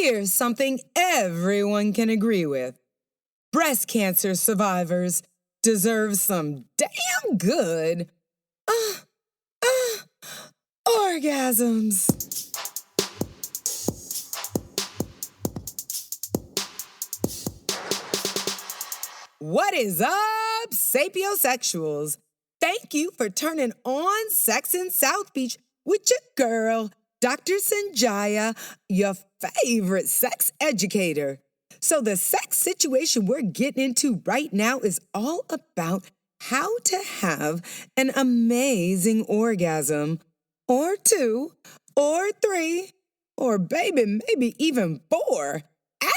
Here's something everyone can agree with. Breast cancer survivors deserve some damn good orgasms. What is up, sapiosexuals? Thank you for turning on Sex in South Beach with your girl, Dr. Sanjaya, your favorite sex educator. So the sex situation we're getting into right now is all about how to have an amazing orgasm, or 2, or 3, or baby, maybe even 4,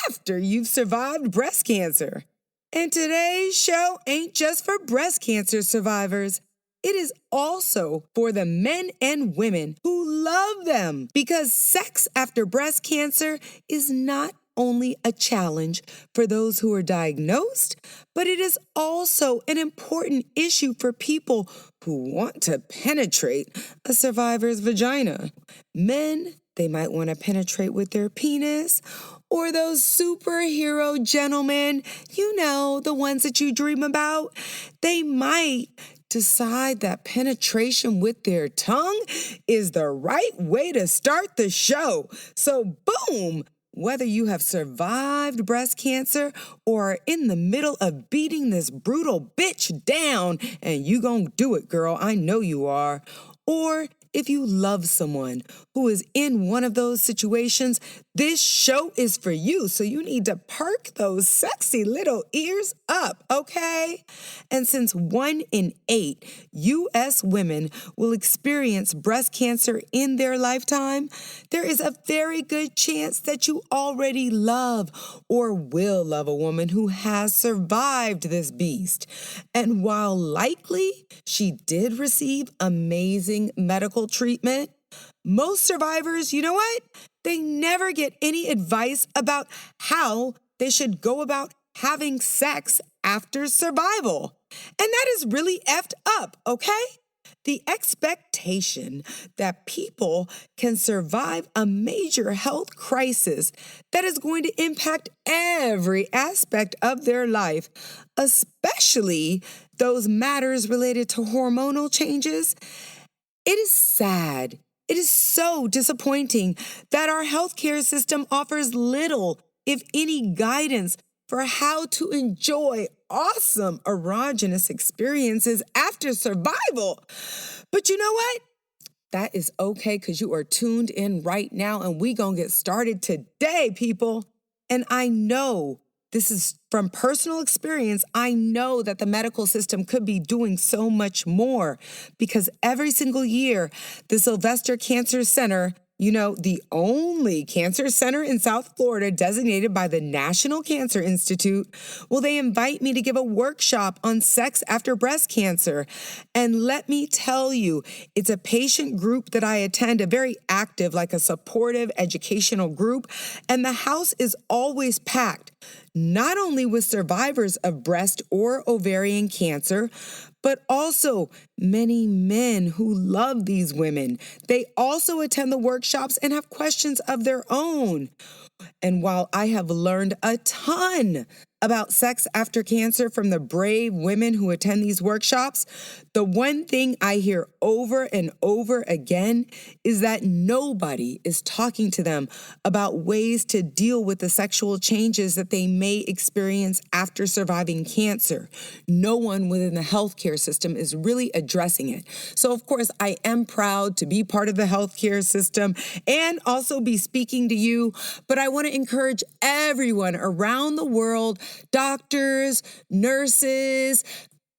after you've survived breast cancer. And today's show ain't just for breast cancer survivors. It is also for the men and women who love them, because sex after breast cancer is not only a challenge for those who are diagnosed, but it is also an important issue for people who want to penetrate a survivor's vagina. Men, they might want to penetrate with their penis, or those superhero gentlemen, you know, the ones that you dream about, they might decide that penetration with their tongue is the right way to start the show. So boom! Whether you have survived breast cancer or are in the middle of beating this brutal bitch down, and you gonna do it, girl, I know you are, or if you love someone who is in one of those situations, this show is for you. So you need to perk those sexy little ears up, okay? And since 1 in 8 U.S. women will experience breast cancer in their lifetime, there is a very good chance that you already love or will love a woman who has survived this beast. And while likely she did receive amazing medical treatment, most survivors, you know what? They never get any advice about how they should go about having sex after survival. And that is really effed up, okay? The expectation that people can survive a major health crisis that is going to impact every aspect of their life, especially those matters related to hormonal changes, it is sad. It is so disappointing that our healthcare system offers little, if any, guidance for how to enjoy awesome erogenous experiences after survival. But you know what? That is okay, because you are tuned in right now, and we gonna get started today, people. And I know this is from personal experience. I know that the medical system could be doing so much more, because every single year, the Sylvester Cancer Center, you know, the only cancer center in South Florida designated by the National Cancer Institute, well, they invite me to give a workshop on sex after breast cancer. And let me tell you, it's a patient group that I attend, a very active, like a supportive educational group. And the house is always packed, not only with survivors of breast or ovarian cancer, but also many men who love these women. They also attend the workshops and have questions of their own. And while I have learned a ton about sex after cancer from the brave women who attend these workshops, the one thing I hear over and over again is that nobody is talking to them about ways to deal with the sexual changes that they may experience after surviving cancer. No one within the healthcare system is really addressing it. So, of course, I am proud to be part of the healthcare system and also be speaking to you, but I want to encourage everyone around the world, doctors, nurses,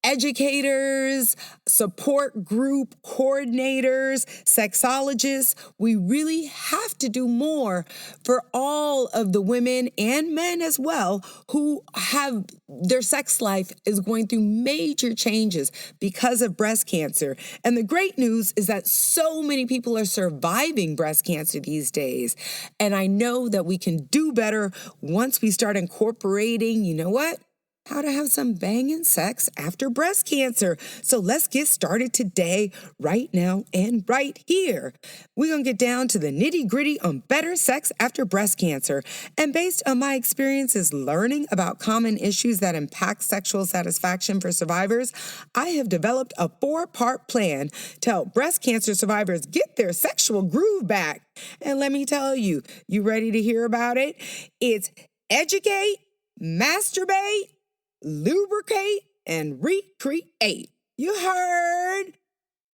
educators, support group coordinators, sexologists. We really have to do more for all of the women and men as well who have their sex life is going through major changes because of breast cancer. And the great news is that so many people are surviving breast cancer these days. And I know that we can do better once we start incorporating, you know what? how to have some banging sex after breast cancer. So let's get started today, right now, and right here. We're going to get down to the nitty-gritty on better sex after breast cancer. And based on my experiences learning about common issues that impact sexual satisfaction for survivors, I have developed a 4-part plan to help breast cancer survivors get their sexual groove back. And let me tell you, you ready to hear about it? It's educate, masturbate, lubricate, and recreate. You heard?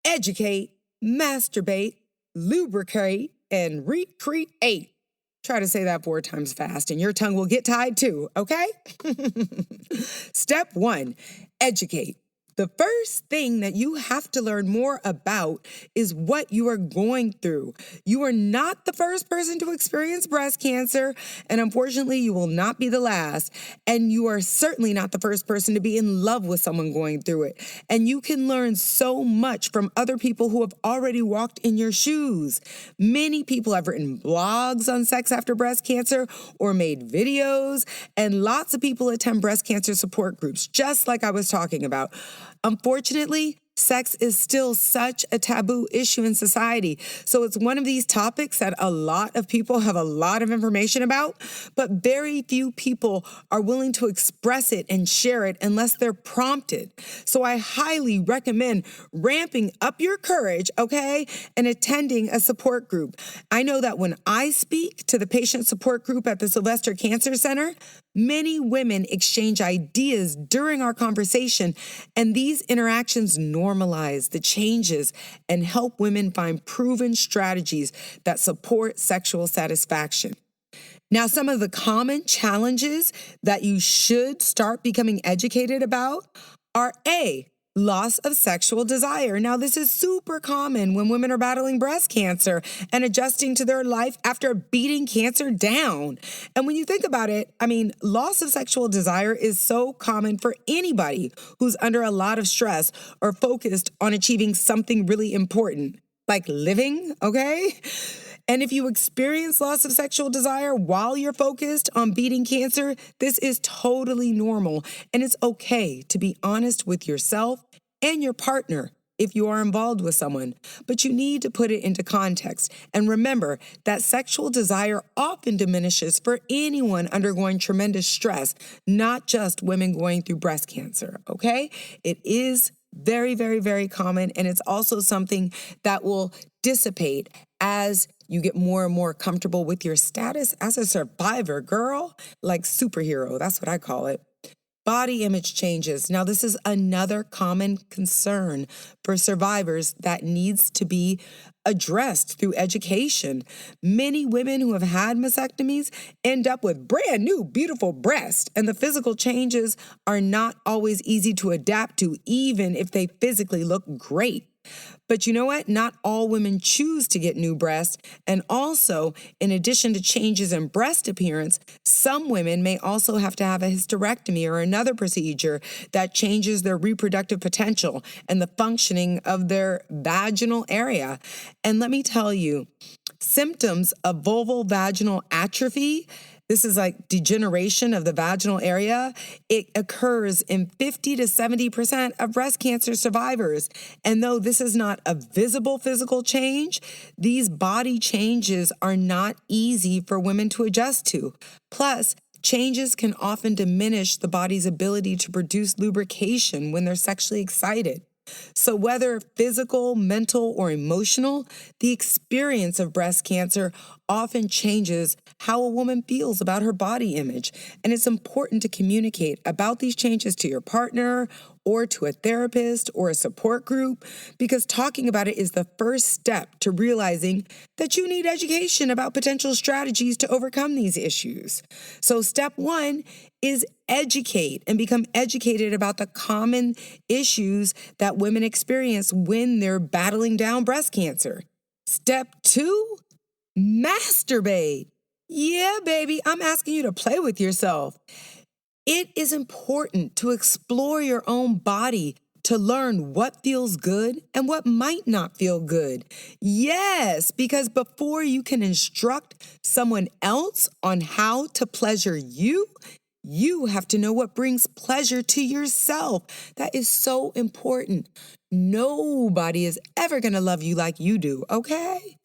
Educate, masturbate, lubricate, and recreate. Try to say that 4 times fast and your tongue will get tied too, okay? Step 1, educate. The first thing that you have to learn more about is what you are going through. You are not the first person to experience breast cancer, and unfortunately, you will not be the last. And you are certainly not the first person to be in love with someone going through it. And you can learn so much from other people who have already walked in your shoes. Many people have written blogs on sex after breast cancer or made videos, and lots of people attend breast cancer support groups, just like I was talking about. Unfortunately, sex is still such a taboo issue in society. So it's one of these topics that a lot of people have a lot of information about, but very few people are willing to express it and share it unless they're prompted. So I highly recommend ramping up your courage, okay, and attending a support group. I know that when I speak to the patient support group at the Sylvester Cancer Center, many women exchange ideas during our conversation, and these interactions normalize the changes and help women find proven strategies that support sexual satisfaction. Now, some of the common challenges that you should start becoming educated about are A, loss of sexual desire. Now, this is super common when women are battling breast cancer and adjusting to their life after beating cancer down. And when you think about it, loss of sexual desire is so common for anybody who's under a lot of stress or focused on achieving something really important, like living, okay? And if you experience loss of sexual desire while you're focused on beating cancer, this is totally normal. And it's okay to be honest with yourself and your partner if you are involved with someone. But you need to put it into context. And remember that sexual desire often diminishes for anyone undergoing tremendous stress, not just women going through breast cancer, okay? It is very, very, very common. And it's also something that will dissipate as you get more and more comfortable with your status as a survivor, girl, like superhero. That's what I call it. Body image changes. Now, this is another common concern for survivors that needs to be addressed through education. Many women who have had mastectomies end up with brand new, beautiful breasts, and the physical changes are not always easy to adapt to, even if they physically look great. But you know what? Not all women choose to get new breasts. And also, in addition to changes in breast appearance, some women may also have to have a hysterectomy or another procedure that changes their reproductive potential and the functioning of their vaginal area. And let me tell you, symptoms of vulvovaginal atrophy, this is like degeneration of the vaginal area. It occurs in 50 to 70% of breast cancer survivors. And though this is not a visible physical change, these body changes are not easy for women to adjust to. Plus, changes can often diminish the body's ability to produce lubrication when they're sexually excited. So whether physical, mental, or emotional, the experience of breast cancer often changes how a woman feels about her body image. And it's important to communicate about these changes to your partner or to a therapist or a support group, because talking about it is the first step to realizing that you need education about potential strategies to overcome these issues. So step 1 is educate and become educated about the common issues that women experience when they're battling down breast cancer. Step 2, masturbate. Yeah, baby, I'm asking you to play with yourself. It is important to explore your own body to learn what feels good and what might not feel good. Yes, because before you can instruct someone else on how to pleasure you, You have to know what brings pleasure to yourself. That is so important. Nobody is ever going to love you like you do, okay?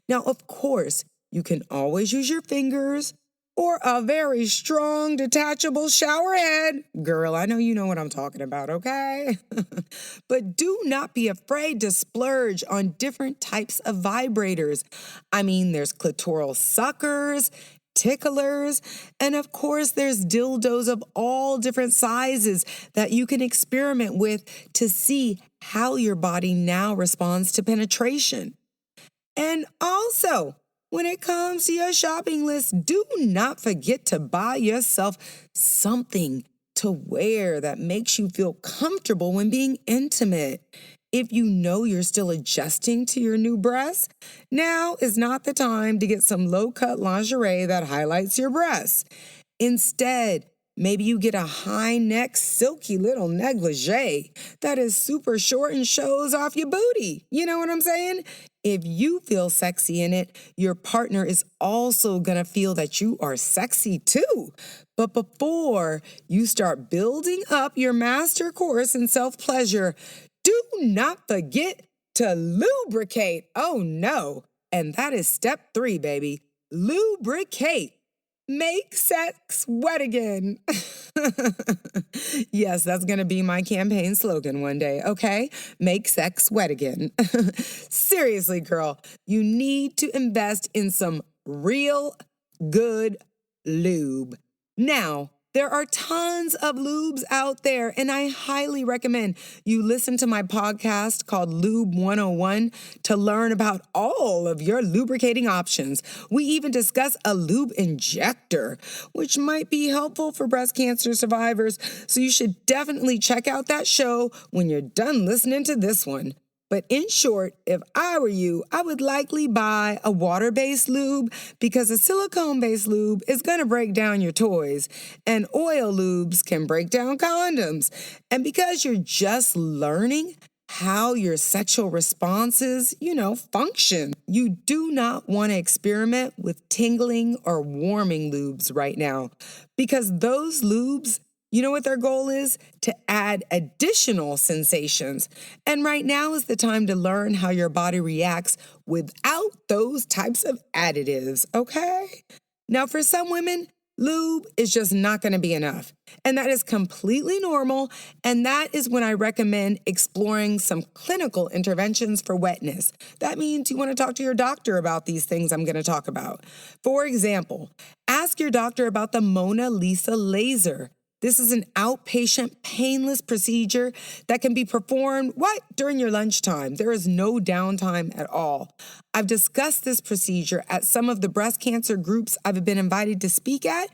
Now, of course, you can always use your fingers or a very strong detachable shower head. Girl, I know you know what I'm talking about, okay? But do not be afraid to splurge on different types of vibrators. I mean, there's clitoral suckers, ticklers, and of course, there's dildos of all different sizes that you can experiment with to see how your body now responds to penetration. And also, when it comes to your shopping list, do not forget to buy yourself something to wear that makes you feel comfortable when being intimate. If you know you're still adjusting to your new breasts, now is not the time to get some low-cut lingerie that highlights your breasts. Instead, maybe you get a high-neck, silky little negligee that is super short and shows off your booty. You know what I'm saying? If you feel sexy in it, your partner is also going to feel that you are sexy too. But before you start building up your master course in self-pleasure, do not forget to lubricate. Oh no. And that is step 3, baby. Lubricate. Make sex wet again. Yes, that's going to be my campaign slogan one day, okay? Make sex wet again. Seriously, girl, you need to invest in some real good lube. Now, there are tons of lubes out there, and I highly recommend you listen to my podcast called Lube 101 to learn about all of your lubricating options. We even discuss a lube injector, which might be helpful for breast cancer survivors, so you should definitely check out that show when you're done listening to this one. But in short, if I were you, I would likely buy a water-based lube because a silicone-based lube is going to break down your toys, and oil lubes can break down condoms. And because you're just learning how your sexual responses, function, you do not want to experiment with tingling or warming lubes right now because those lubes, you know what their goal is? To add additional sensations. And right now is the time to learn how your body reacts without those types of additives, okay? Now, for some women, lube is just not going to be enough. And that is completely normal. And that is when I recommend exploring some clinical interventions for wetness. That means you want to talk to your doctor about these things I'm going to talk about. For example, ask your doctor about the Mona Lisa laser. This is an outpatient, painless procedure that can be performed, during your lunchtime. There is no downtime at all. I've discussed this procedure at some of the breast cancer groups I've been invited to speak at.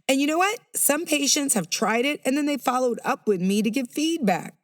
And you know what? Some patients have tried it and then they followed up with me to give feedback.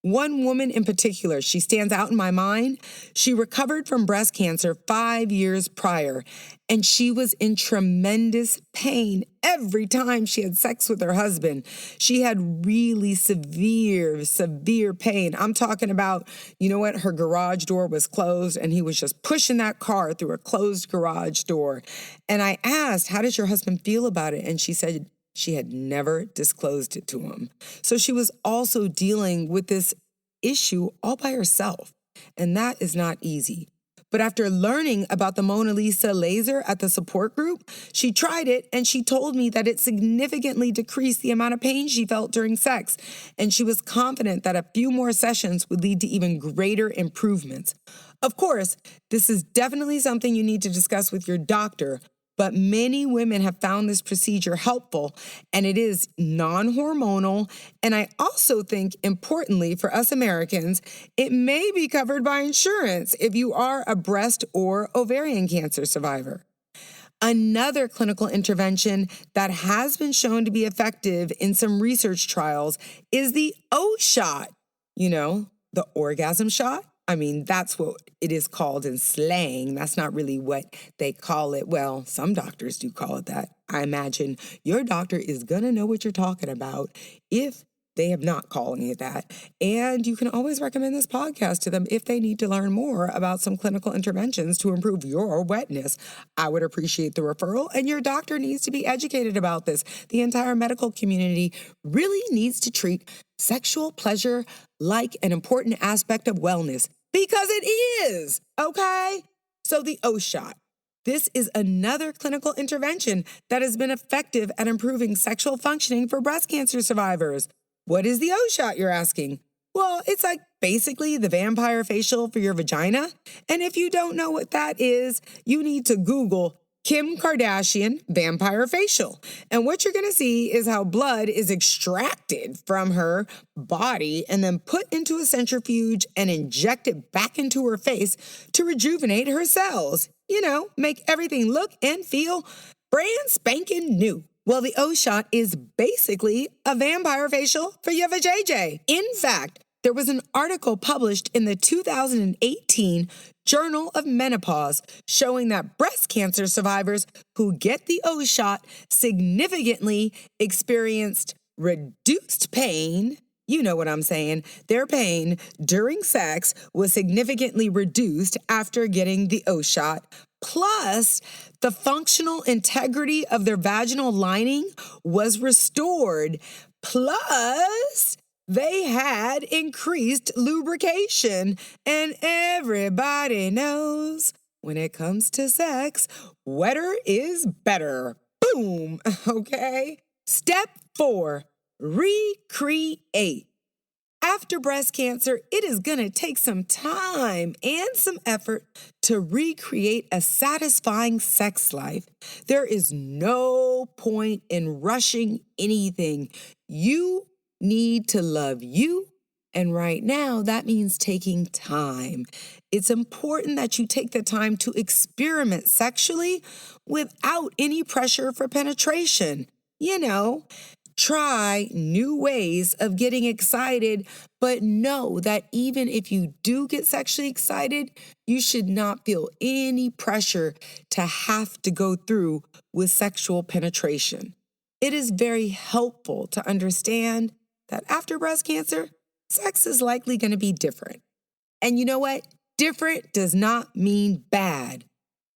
One woman in particular, she stands out in my mind. She recovered from breast cancer 5 years prior, and she was in tremendous pain every time she had sex with her husband. She had really severe pain. I'm talking about, her garage door was closed, and he was just pushing that car through a closed garage door. And I asked, how does your husband feel about it? And she said, she had never disclosed it to him. So she was also dealing with this issue all by herself, and that is not easy. But after learning about the Mona Lisa laser at the support group, she tried it and she told me that it significantly decreased the amount of pain she felt during sex, and she was confident that a few more sessions would lead to even greater improvements. Of course, this is definitely something you need to discuss with your doctor, but many women have found this procedure helpful, and it is non-hormonal. And I also think, importantly for us Americans, it may be covered by insurance if you are a breast or ovarian cancer survivor. Another clinical intervention that has been shown to be effective in some research trials is the O shot, the orgasm shot. I mean, that's what it is called in slang. That's not really what they call it. Well, some doctors do call it that. I imagine your doctor is going to know what you're talking about if They have not calling it that. And you can always recommend this podcast to them if they need to learn more about some clinical interventions to improve your wetness. I would appreciate the referral, and your doctor needs to be educated about this. The entire medical community really needs to treat sexual pleasure like an important aspect of wellness, because it is, okay? So the O shot. This is another clinical intervention that has been effective at improving sexual functioning for breast cancer survivors. What is the O shot, you're asking? Well, it's like basically the vampire facial for your vagina. And if you don't know what that is, you need to Google Kim Kardashian vampire facial. And what you're going to see is how blood is extracted from her body and then put into a centrifuge and injected back into her face to rejuvenate her cells. You know, make everything look and feel brand spanking new. Well, the O shot is basically a vampire facial for your vajayjay. In fact, there was an article published in the 2018 Journal of Menopause showing that breast cancer survivors who get the O shot significantly experienced reduced pain. You know what I'm saying. Their pain during sex was significantly reduced after getting the O shot. Plus, the functional integrity of their vaginal lining was restored. Plus, they had increased lubrication. And everybody knows when it comes to sex, wetter is better. Boom. Okay. Step 4, recreate. After breast cancer, it is going to take some time and some effort to recreate a satisfying sex life. There is no point in rushing anything. You need to love you, and right now that means taking time. It's important that you take the time to experiment sexually without any pressure for penetration. You know, try new ways of getting excited, but know that even if you do get sexually excited, you should not feel any pressure to have to go through with sexual penetration. It is very helpful to understand that after breast cancer, sex is likely going to be different. And you know what? Different does not mean bad.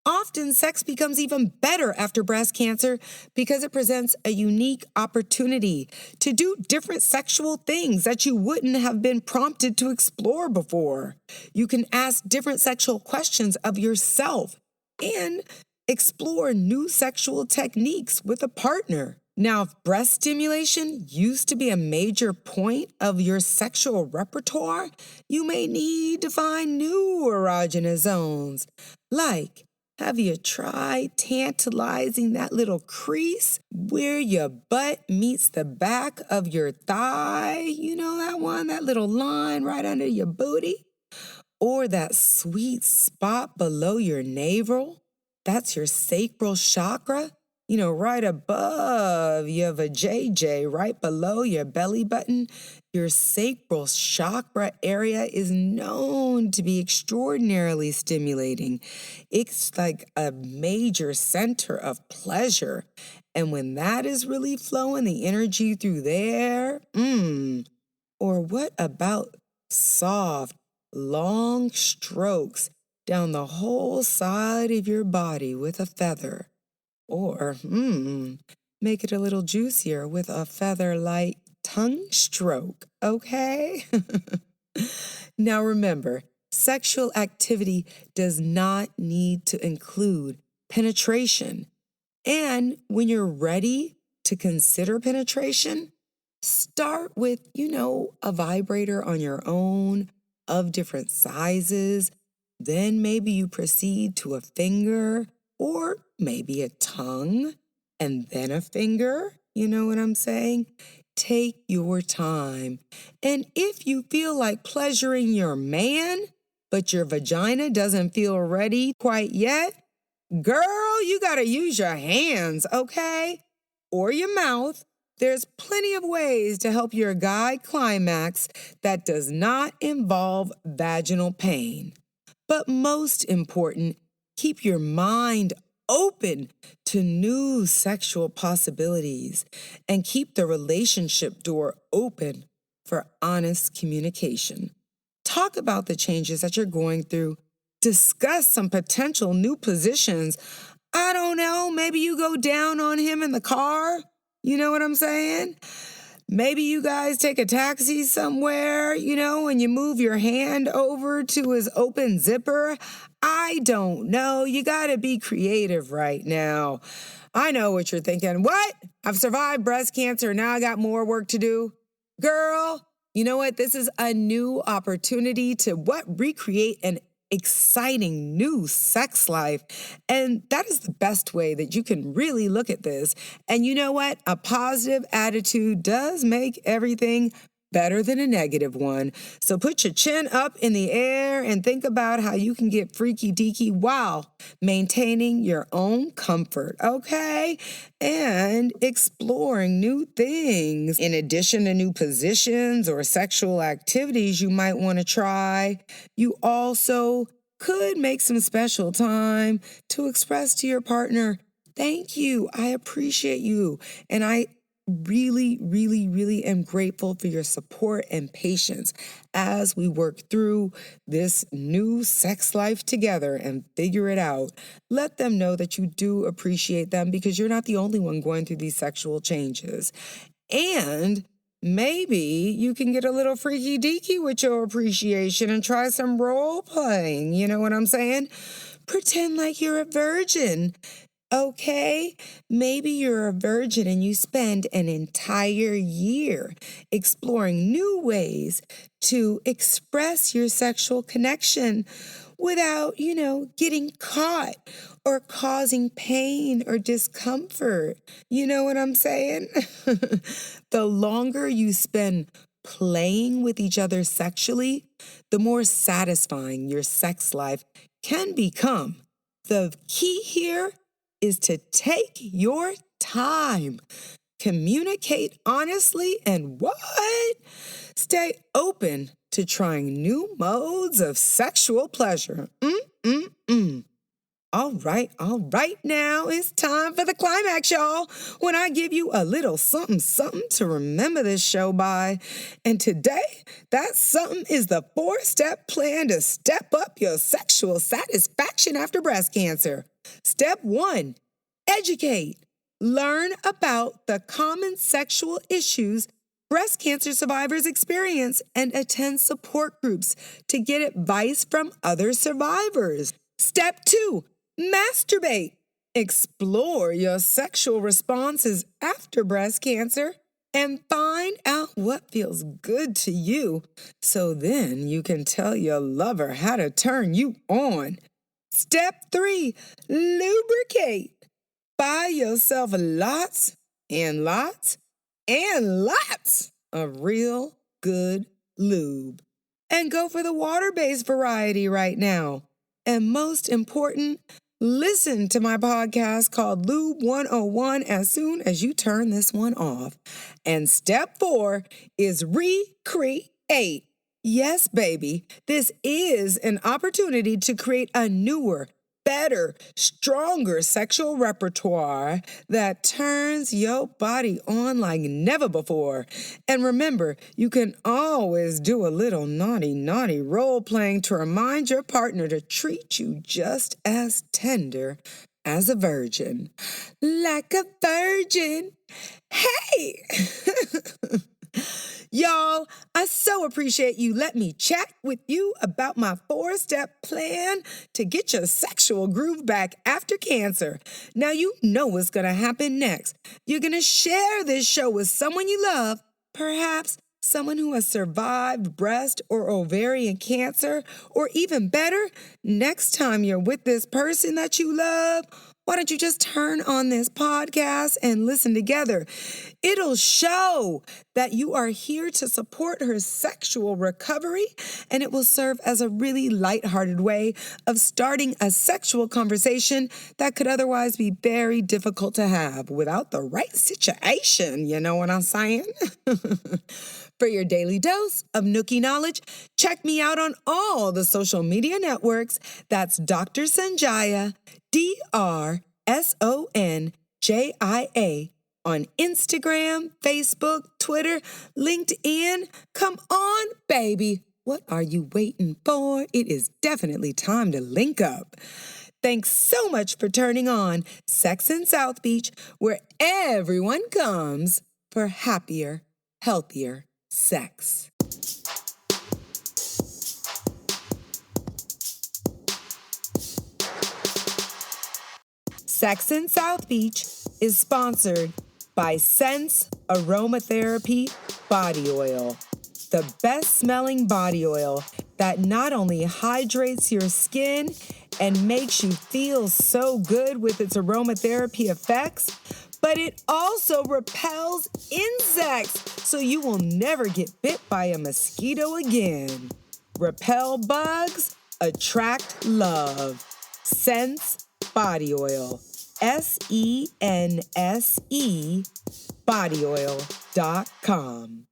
Often, sex becomes even better after breast cancer because it presents a unique opportunity to do different sexual things that you wouldn't have been prompted to explore before. You can ask different sexual questions of yourself and explore new sexual techniques with a partner. Now, if breast stimulation used to be a major point of your sexual repertoire, you may need to find new erogenous zones. Like, have you tried tantalizing that little crease where your butt meets the back of your thigh? You know that one, that little line right under your booty? Or that sweet spot below your navel? That's your sacral chakra. You know, right above your vajayjay, right below your belly button. Your sacral chakra area is known to be extraordinarily stimulating. It's like a major center of pleasure. And when that is really flowing, the energy through there, Or what about soft, long strokes down the whole side of your body with a feather? Or, make it a little juicier with a feather-light tongue stroke, okay? Now remember, sexual activity does not need to include penetration. And when you're ready to consider penetration, start with, a vibrator on your own of different sizes. Then maybe you proceed to a finger, or maybe a tongue, and then a finger. You know what I'm saying? Take your time. And if you feel like pleasuring your man, but your vagina doesn't feel ready quite yet, girl, you gotta use your hands, okay? Or your mouth. There's plenty of ways to help your guy climax that does not involve vaginal pain. But most important, keep your mind open to new sexual possibilities and keep the relationship door open for honest communication. Talk about the changes that you're going through. Discuss some potential new positions. I don't know, maybe you go down on him in the car. You know what I'm saying? Maybe you guys take a taxi somewhere, and you move your hand over to his open zipper. I don't know. You got to be creative right now. I know what you're thinking. What? I've survived breast cancer. Now I got more work to do. Girl, you know what? This is a new opportunity to recreate an exciting new sex life. And that is the best way that you can really look at this. And you know what? A positive attitude does make everything better than a negative one. So put your chin up in the air and think about how you can get freaky deaky while maintaining your own comfort, okay? And exploring new things. In addition to new positions or sexual activities you might want to try, you also could make some special time to express to your partner, thank you, I appreciate you, and I really, really, really am grateful for your support and patience as we work through this new sex life together and figure it out. Let them know that you do appreciate them because you're not the only one going through these sexual changes. And maybe you can get a little freaky deaky with your appreciation and try some role playing. You know what I'm saying? Pretend like you're a virgin. Okay, maybe you're a virgin and you spend an entire year exploring new ways to express your sexual connection without, getting caught or causing pain or discomfort. You know what I'm saying? The longer you spend playing with each other sexually, the more satisfying your sex life can become. The key here is to take your time. Communicate honestly and stay open to trying new modes of sexual pleasure. All right, now it's time for the climax, y'all, when I give you a little something to remember this show by. And today, that something is the 4-step plan to step up your sexual satisfaction after breast cancer. Step 1, educate. Learn about the common sexual issues breast cancer survivors experience and attend support groups to get advice from other survivors. Step 2, masturbate. Explore your sexual responses after breast cancer and find out what feels good to you so then you can tell your lover how to turn you on. Step 3, lubricate. Buy yourself lots and lots and lots of real good lube. And go for the water-based variety right now. And most important, listen to my podcast called Lube 101 as soon as you turn this one off. And step 4 is recreate. Yes, baby, this is an opportunity to create a newer, better, stronger sexual repertoire that turns your body on like never before. And remember, you can always do a little naughty role playing to remind your partner to treat you just as tender as a virgin. Like a virgin. Hey! Y'all, I so appreciate you letting me chat with you about my 4-step plan to get your sexual groove back after cancer. Now you know what's going to happen next. You're going to share this show with someone you love, perhaps someone who has survived breast or ovarian cancer, or even better, next time you're with this person that you love, why don't you just turn on this podcast and listen together? It'll show that you are here to support her sexual recovery, and it will serve as a really lighthearted way of starting a sexual conversation that could otherwise be very difficult to have without the right situation. You know what I'm saying? For your daily dose of Nookie knowledge, check me out on all the social media networks. That's Dr. Sanjaya, DrSonjia. on Instagram, Facebook, Twitter, LinkedIn. Come on, baby. What are you waiting for? It is definitely time to link up. Thanks so much for turning on Sex in South Beach, where everyone comes for happier, healthier sex. Sex in South Beach is sponsored by Sense Aromatherapy Body Oil, the best-smelling body oil that not only hydrates your skin and makes you feel so good with its aromatherapy effects, but it also repels insects, so you will never get bit by a mosquito again. Repel bugs, attract love. Sense Body Oil. SENSE bodyoil.com.